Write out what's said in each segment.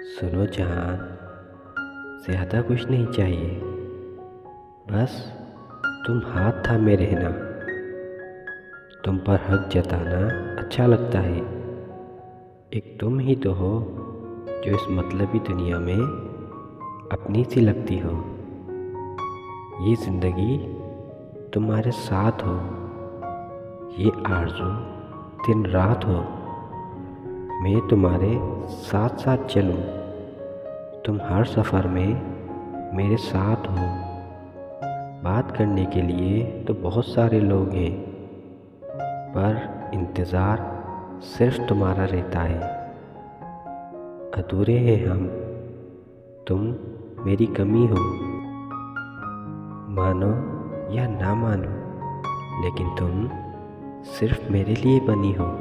सुनो जहान, ज़्यादा कुछ नहीं चाहिए। बस तुम हाथ थामे रहना। तुम पर हक जताना अच्छा लगता है। एक तुम ही तो हो जो इस मतलबी दुनिया में अपनी सी लगती हो। ये ज़िंदगी तुम्हारे साथ हो, ये आरज़ू दिन रात हो। मैं तुम्हारे साथ साथ चलूं, तुम हर सफ़र में मेरे साथ हो। बात करने के लिए तो बहुत सारे लोग हैं, पर इंतज़ार सिर्फ तुम्हारा रहता है। अधूरे हैं हम, तुम मेरी कमी हो। मानो या ना मानो, लेकिन तुम सिर्फ मेरे लिए बनी हो।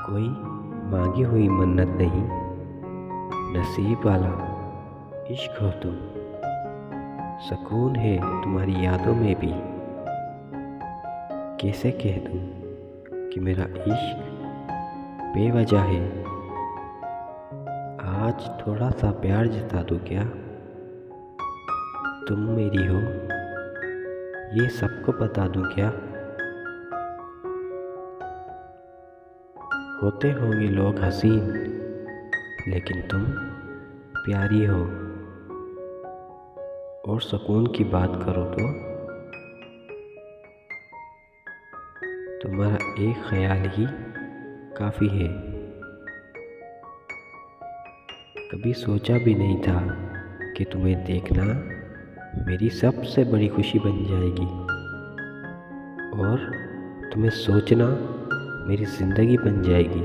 कोई मांगी हुई मन्नत नहीं, नसीब वाला इश्क हो तुम। सुकून है तुम्हारी यादों में भी। कैसे कह दूं कि मेरा इश्क बेवजह है। आज थोड़ा सा प्यार जता दूं क्या? तुम मेरी हो, ये सबको बता दूं क्या? होते होंगे लोग हसीन, लेकिन तुम प्यारी हो। और सुकून की बात करो तो तुम्हारा एक ख्याल ही काफ़ी है। कभी सोचा भी नहीं था कि तुम्हें देखना मेरी सबसे बड़ी खुशी बन जाएगी, और तुम्हें सोचना मेरी ज़िंदगी बन जाएगी।